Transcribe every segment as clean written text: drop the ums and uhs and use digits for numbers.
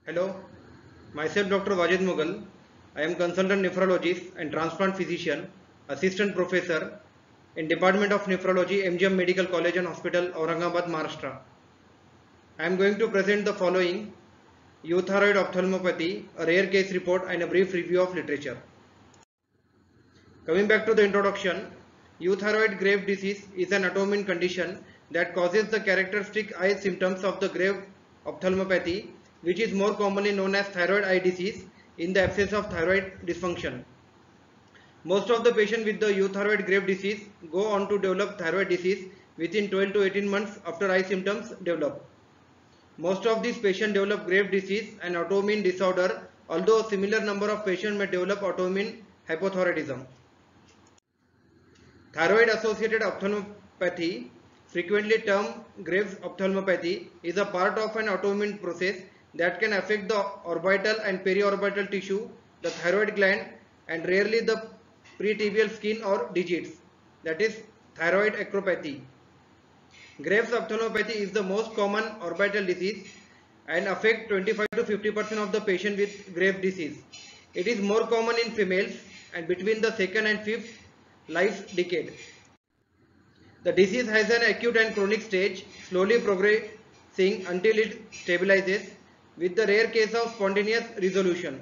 Hello, myself Dr. Wajid Mughal. I am consultant nephrologist and transplant physician, assistant professor in Department of Nephrology, MGM Medical College and Hospital, Aurangabad, Maharashtra. I am going to present the following: euthyroid ophthalmopathy, a rare case report and a brief review of literature. Coming back to the introduction, euthyroid grave disease is an autoimmune condition that causes the characteristic eye symptoms of the grave ophthalmopathy, which is more commonly known as thyroid eye disease in the absence of thyroid dysfunction. Most of the patients with the euthyroid grave disease go on to develop thyroid disease within 12 to 18 months after eye symptoms develop. Most of these patients develop grave disease and autoimmune disorder, although a similar number of patients may develop autoimmune hypothyroidism. Thyroid associated ophthalmopathy, frequently termed Graves' ophthalmopathy, is a part of an autoimmune process that can affect the orbital and periorbital tissue, the thyroid gland, and rarely the pretibial skin or digits, that is thyroid acropathy. Graves' ophthalmopathy is the most common orbital disease and affects 25 to 50% of the patient with Graves' disease. It is more common in females and between the second and fifth life decade. The disease has an acute and chronic stage, slowly progressing until it stabilizes, with the rare case of spontaneous resolution.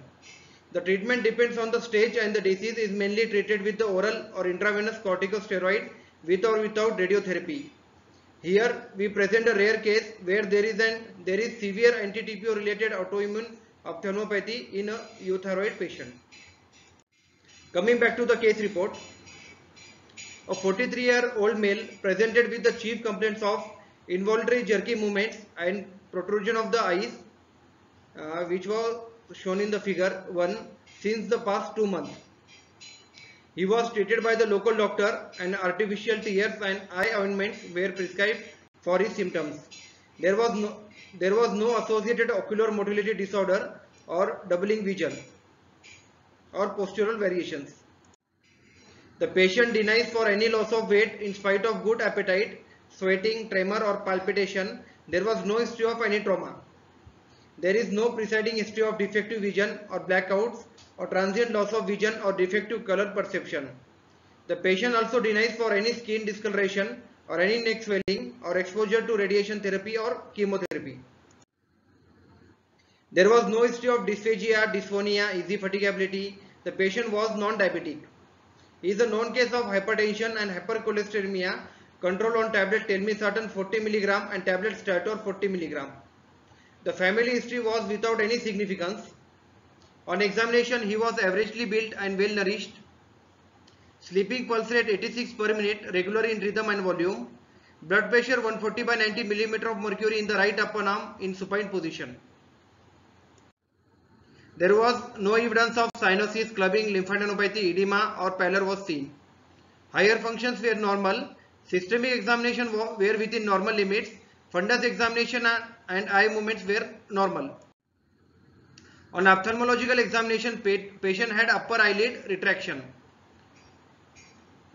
The treatment depends on the stage, and the disease is mainly treated with the oral or intravenous corticosteroid with or without radiotherapy. Here we present a rare case where there is severe anti-TPO related autoimmune ophthalmopathy in a euthyroid patient. Coming back to the case report, a 43-year-old male presented with the chief complaints of involuntary jerky movements and protrusion of the eyes, which was shown in the figure 1 since the past 2 months. He was treated by the local doctor and artificial tears and eye ointments were prescribed for his symptoms. There was no associated ocular motility disorder or doubling vision or postural variations. The patient denies for any loss of weight in spite of good appetite, sweating, tremor or palpitation. There was no history of any trauma. There is no preceding history of defective vision or blackouts or transient loss of vision or defective color perception. The patient also denies for any skin discoloration or any neck swelling or exposure to radiation therapy or chemotherapy. There was no history of dysphagia, dysphonia, easy fatigability. The patient was non-diabetic. He is a known case of hypertension and hypercholesterolemia. Control on tablet telmisartan 40 mg and tablet Stator 40 mg. The family history was without any significance. On examination, he was averagely built and well nourished. Sleeping pulse rate 86 per minute, regular in rhythm and volume. Blood pressure 140 by 90 mm of mercury in the right upper arm in supine position. There was no evidence of cyanosis, clubbing, lymphadenopathy, edema or pallor was seen. Higher functions were normal. Systemic examination were within normal limits. Fundus examination and eye movements were normal. On ophthalmological examination, patient had upper eyelid retraction.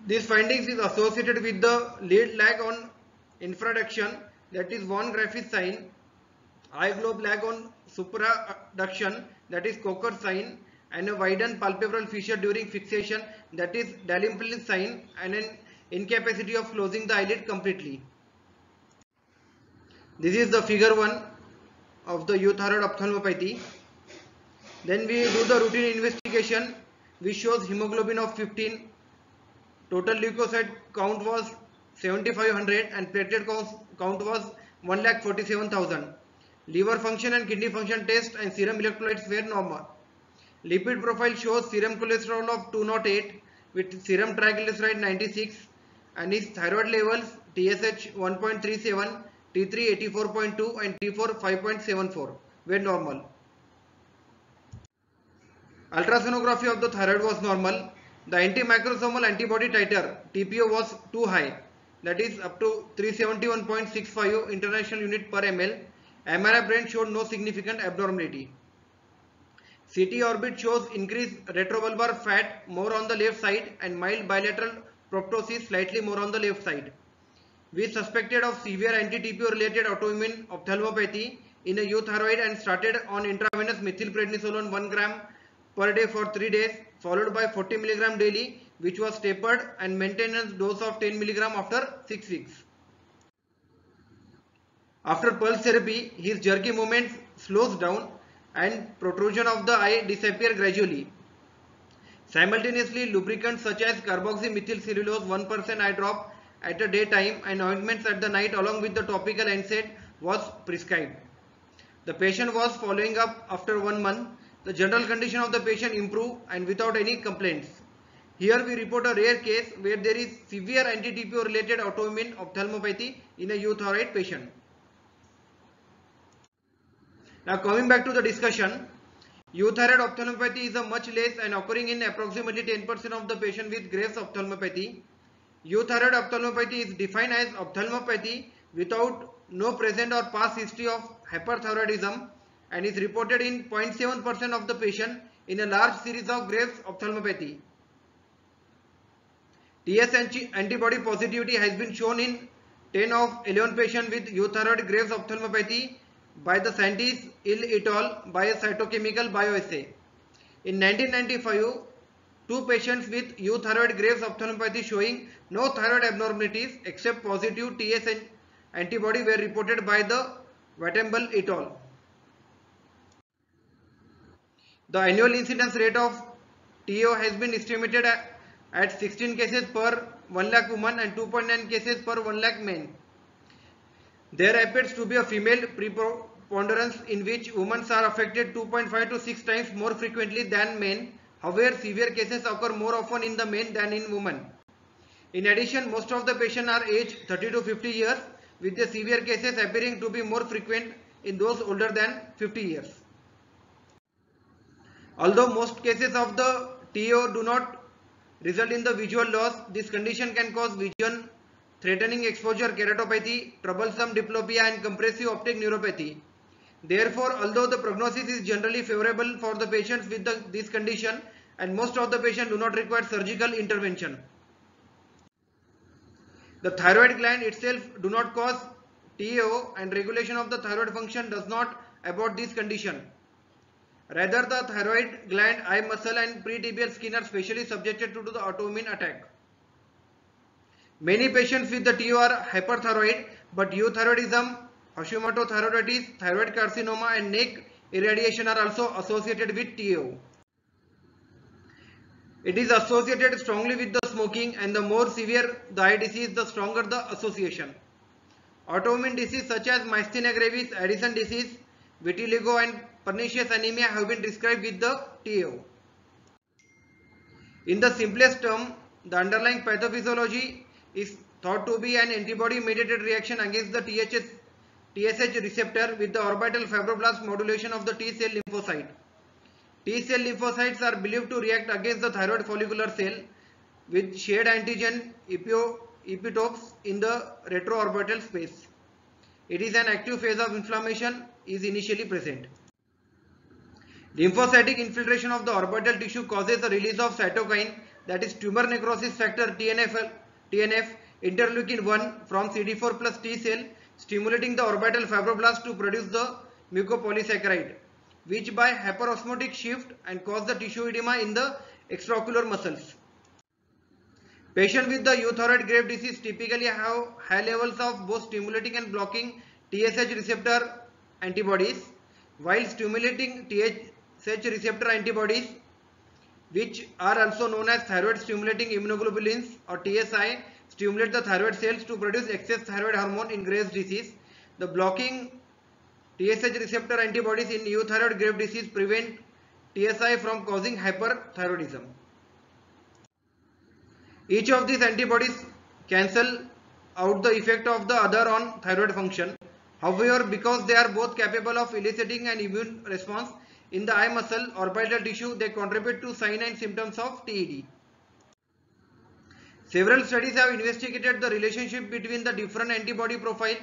These findings is associated with the lead lag on infraduction, that is von Graff's sign, eye globe lag on supraduction, that is Cocker sign, and a widened palpebral fissure during fixation, that is Dalrymple sign, and an incapacity of closing the eyelid completely. This is the figure 1 of the euthyroid ophthalmopathy. Then we do the routine investigation, which shows hemoglobin of 15, total leukocyte count was 7500 and platelet count was 1,47,000. Liver function and kidney function test and serum electrolytes were normal. Lipid profile shows serum cholesterol of 208 with serum triglyceride 96 and his thyroid levels TSH 1.37, T3 84.2 and T4 5.74 were normal. Ultrasonography of the thyroid was normal. The antimicrosomal antibody titer TPO was too high, that is up to 371.65 international unit per ml. MRI brain showed no significant abnormality. CT orbit shows increased retrobulbar fat more on the left side and mild bilateral proptosis slightly more on the left side. We suspected of severe anti-TPO related autoimmune ophthalmopathy in a euthyroid and started on intravenous methylprednisolone 1 gram per day for 3 days, followed by 40 mg daily, which was tapered, and maintenance dose of 10 mg after 6 weeks. After pulse therapy, his jerky movements slows down and protrusion of the eye disappear gradually. Simultaneously, lubricants such as carboxymethylcellulose 1% eye drop at a daytime and ointments at the night along with the topical NSAID was prescribed. The patient was following up after 1 month. The general condition of the patient improved and without any complaints. Here we report a rare case where there is severe anti-TPO related autoimmune ophthalmopathy in a euthyroid patient. Now coming back to the discussion, euthyroid ophthalmopathy is a much less and occurring in approximately 10% of the patient with Graves ophthalmopathy. Euthyroid ophthalmopathy is defined as ophthalmopathy without no present or past history of hyperthyroidism and is reported in 0.7% of the patient in a large series of Graves ophthalmopathy. TS antibody positivity has been shown in 10 of 11 patients with euthyroid Graves ophthalmopathy by the scientists Ill et al. By a cytochemical bioassay. In 1995, 2 patients with euthyroid Graves ophthalmopathy showing no thyroid abnormalities except positive TS antibody were reported by the Wattenbull et al. The annual incidence rate of TO has been estimated at 16 cases per 1 lakh women and 2.9 cases per 1 lakh men. There appears to be a female preponderance in which women are affected 2.5 to 6 times more frequently than men. However, severe cases occur more often in the men than in women. In addition, most of the patients are aged 30 to 50 years, with the severe cases appearing to be more frequent in those older than 50 years. Although most cases of the TO do not result in the visual loss, this condition can cause vision threatening exposure keratopathy, troublesome diplopia and compressive optic neuropathy. Therefore, although the prognosis is generally favorable for the patients with this condition and most of the patients do not require surgical intervention. The thyroid gland itself do not cause TO and regulation of the thyroid function does not abort this condition. Rather, the thyroid gland, eye muscle and pretibial skin are specially subjected to the autoimmune attack. Many patients with the TO are hyperthyroid, but euthyroidism, Hashimoto-thyroiditis, thyroid carcinoma and neck irradiation are also associated with TO. It is associated strongly with the smoking, and the more severe the eye disease, the stronger the association. Autoimmune disease such as myasthenia gravis, Addison disease, vitiligo and pernicious anemia have been described with the TO. In the simplest term, the underlying pathophysiology is thought to be an antibody-mediated reaction against the TSH receptor with the orbital fibroblast modulation of the T cell lymphocyte. T cell lymphocytes are believed to react against the thyroid follicular cell with shared antigen epitopes in the retroorbital space. It is an active phase of inflammation is initially present. Lymphocytic infiltration of the orbital tissue causes the release of cytokine, that is tumor necrosis factor TNF interleukin 1 from CD4 plus T cell, stimulating the orbital fibroblast to produce the mucopolysaccharide, which by hyperosmotic shift and cause the tissue edema in the extraocular muscles. Patients with the euthyroid Graves disease typically have high levels of both stimulating and blocking TSH receptor antibodies, while stimulating TSH receptor antibodies, which are also known as thyroid stimulating immunoglobulins or TSI, stimulate the thyroid cells to produce excess thyroid hormone in Graves disease. The blocking TSH receptor antibodies in euthyroid Graves disease prevent TSI from causing hyperthyroidism. Each of these antibodies cancel out the effect of the other on thyroid function. However, because they are both capable of eliciting an immune response in the eye muscle orbital tissue, they contribute to signs and symptoms of TED. Several studies have investigated the relationship between the different antibody profile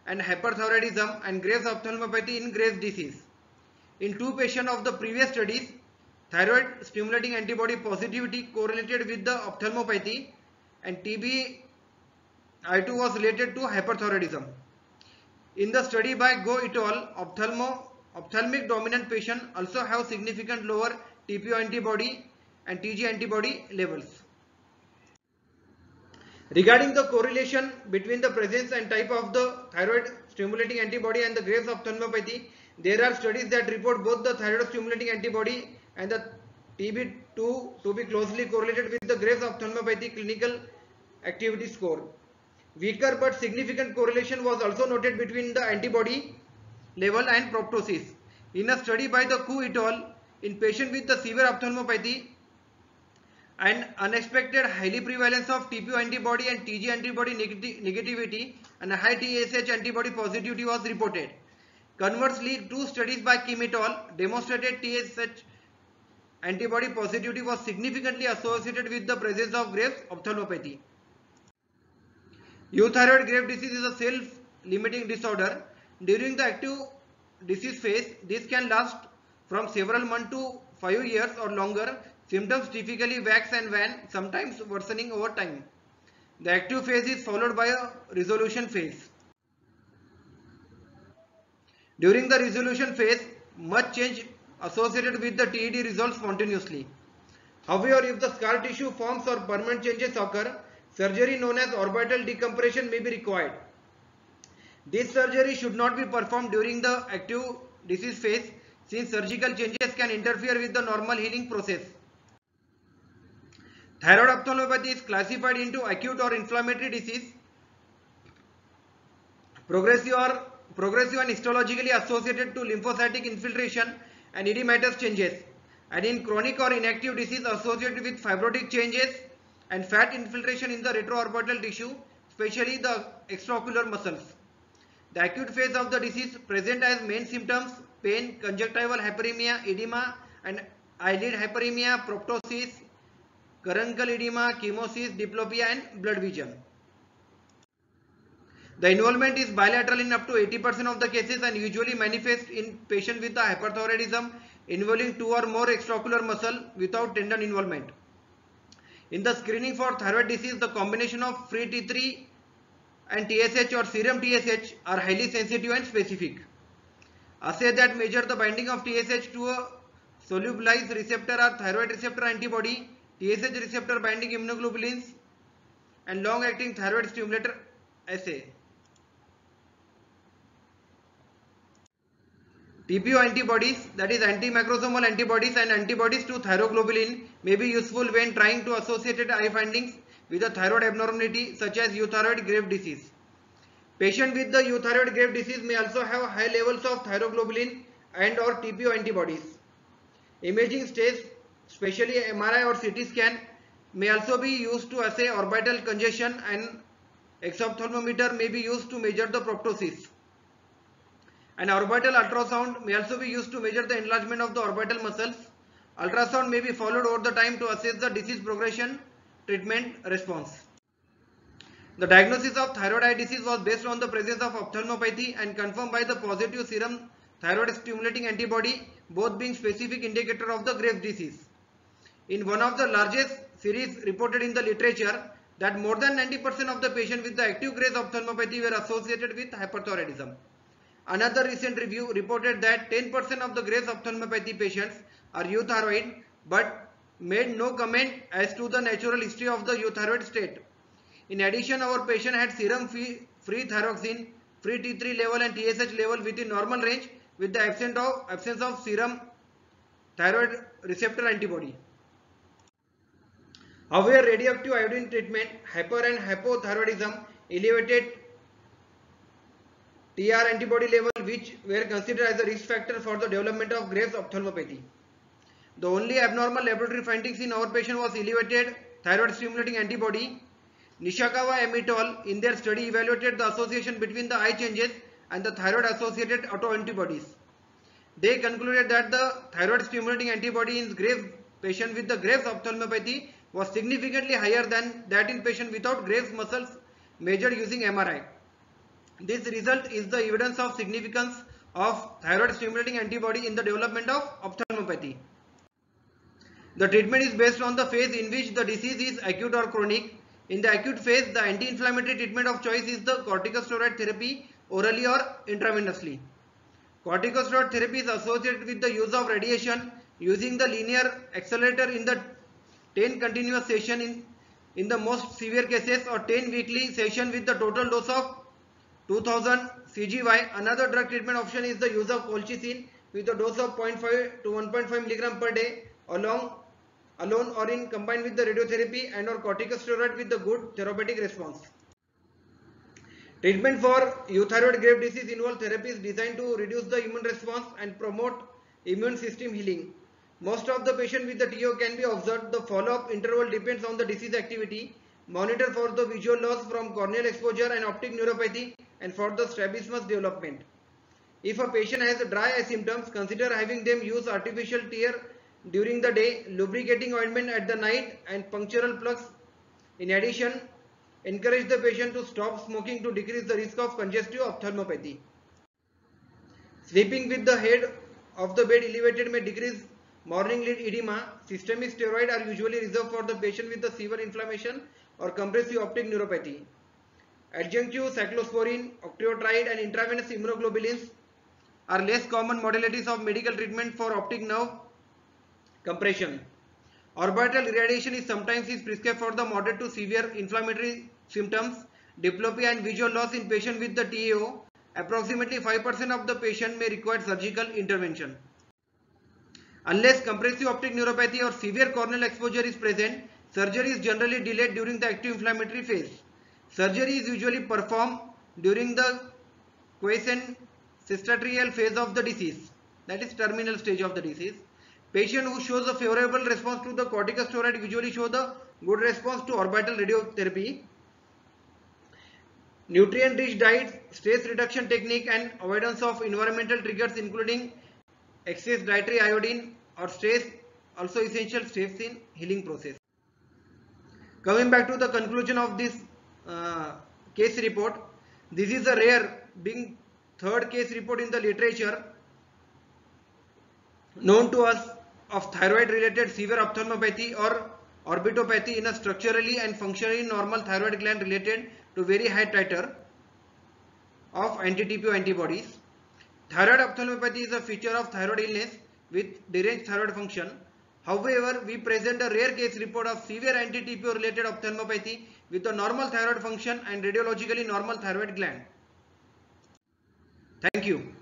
and hyperthyroidism and Graves ophthalmopathy in Graves disease. In 2 patients of the previous studies, thyroid stimulating antibody positivity correlated with the ophthalmopathy and TB I2 was related to hyperthyroidism. In the study by Go et al., ophthalmic dominant patient also have significant lower TPO antibody and TG antibody levels. Regarding the correlation between the presence and type of the thyroid stimulating antibody and the Graves' ophthalmopathy, there are studies that report both the thyroid stimulating antibody and the TB2 to be closely correlated with the Graves' ophthalmopathy clinical activity score. Weaker but significant correlation was also noted between the antibody level and proptosis. In a study by the Ku et al. In patients with the severe ophthalmopathy and unexpected highly prevalence of TPO antibody and TG antibody negativity and a high TSH antibody positivity was reported. Conversely, two studies by Kim et al. Demonstrated TSH antibody positivity was significantly associated with the presence of Graves' ophthalmopathy. Euthyroid Graves' disease is a self-limiting disorder. During the active disease phase, this can last from several months to 5 years or longer. Symptoms typically wax and wane, sometimes worsening over time. The active phase is followed by a resolution phase. During the resolution phase, much change associated with the TED resolves spontaneously. However, if the scar tissue forms or permanent changes occur, surgery known as orbital decompression may be required. This surgery should not be performed during the active disease phase since surgical changes can interfere with the normal healing process. Thyroid ophthalmopathy is classified into acute or inflammatory disease, progressive and histologically associated to lymphocytic infiltration and edematous changes, and in chronic or inactive disease associated with fibrotic changes and fat infiltration in the retroorbital tissue, especially the extraocular muscles. The acute phase of the disease present as main symptoms pain, conjunctival hyperemia, edema and eyelid hyperemia, proptosis, caruncle edema, chemosis, diplopia and blurred vision. The involvement is bilateral in up to 80% of the cases and usually manifests in patients with the hyperthyroidism involving two or more extraocular muscle without tendon involvement. In the screening for thyroid disease, the combination of free T3 and TSH or serum TSH are highly sensitive and specific. Assays that measure the binding of TSH to a solubilized receptor are thyroid receptor antibody, TSH receptor binding immunoglobulins and long-acting thyroid stimulator assay. TPO antibodies, that is anti-macrosomal antibodies and antibodies to thyroglobulin may be useful when trying to associate eye findings with a thyroid abnormality such as euthyroid Graves' disease. Patients with the euthyroid Graves' disease may also have high levels of thyroglobulin and or TPO antibodies. Imaging stays, especially MRI or CT scan, may also be used to assay orbital congestion and exophthalmometer may be used to measure the proptosis. An orbital ultrasound may also be used to measure the enlargement of the orbital muscles. Ultrasound may be followed over the time to assess the disease progression, treatment response. The diagnosis of thyroid eye disease was based on the presence of ophthalmopathy and confirmed by the positive serum thyroid stimulating antibody, both being specific indicator of the Graves' disease. In one of the largest series reported in the literature, that more than 90% of the patients with the active Graves' ophthalmopathy were associated with hyperthyroidism. Another recent review reported that 10% of the Graves' ophthalmopathy patients are euthyroid but made no comment as to the natural history of the euthyroid state. In addition, our patient had serum free thyroxine, free T3 level and TSH level within normal range with the absence of serum thyroid receptor antibody. However, radioactive iodine treatment, hyper and hypothyroidism, elevated TR antibody level which were considered as a risk factor for the development of Graves' ophthalmopathy. The only abnormal laboratory findings in our patient was elevated thyroid stimulating antibody. Nishikawa et al. In their study evaluated the association between the eye changes and the thyroid associated autoantibodies. They concluded that the thyroid stimulating antibody in Graves' patient with the Graves' ophthalmopathy was significantly higher than that in patient without Graves' muscles measured using MRI. This result is the evidence of significance of thyroid stimulating antibody in the development of ophthalmopathy. The treatment is based on the phase in which the disease is acute or chronic. In the acute phase, the anti-inflammatory treatment of choice is the corticosteroid therapy orally or intravenously. Corticosteroid therapy is associated with the use of radiation using the linear accelerator in the 10 continuous session in the most severe cases, or 10 weekly session with the total dose of 2000 CGY. Another drug treatment option is the use of colchicine with a dose of 0.5 to 1.5 mg per day alone or in combined with the radiotherapy and or corticosteroid with the good therapeutic response. Treatment for euthyroid grave disease involve therapies designed to reduce the immune response and promote immune system healing. Most of the patients with the TO can be observed. The follow-up interval depends on the disease activity. Monitor for the visual loss from corneal exposure and optic neuropathy and for the strabismus development. If a patient has dry eye symptoms, consider having them use artificial tear during the day, lubricating ointment at the night and punctural plugs. In addition, encourage the patient to stop smoking to decrease the risk of congestive ophthalmopathy. Sleeping with the head of the bed elevated may decrease morning lid edema. Systemic steroids are usually reserved for the patient with the severe inflammation or compressive optic neuropathy. Adjunctive cyclosporine, octreotide and intravenous immunoglobulins are less common modalities of medical treatment for optic nerve compression. Orbital irradiation is sometimes prescribed for the moderate to severe inflammatory symptoms, diplopia and visual loss in patients with the TAO. Approximately 5% of the patient may require surgical intervention. Unless compressive optic neuropathy or severe corneal exposure is present, surgery is generally delayed during the active inflammatory phase. Surgery is usually performed during the quiescent cicatricial phase of the disease, that is terminal stage of the disease. Patient who shows a favorable response to the corticosteroid usually show the good response to orbital radiotherapy. Nutrient-rich diet, stress reduction technique and avoidance of environmental triggers including excess dietary iodine or stress also essential steps in healing process. Coming back to the conclusion of this case report, this is a rare, being third case report in the literature known to us of thyroid related severe ophthalmopathy or orbitopathy in a structurally and functionally normal thyroid gland related to very high titer of anti-TPO antibodies. Thyroid ophthalmopathy is a feature of thyroid illness with deranged thyroid function. However, we present a rare case report of severe anti-TPO related ophthalmopathy with a normal thyroid function and radiologically normal thyroid gland. Thank you.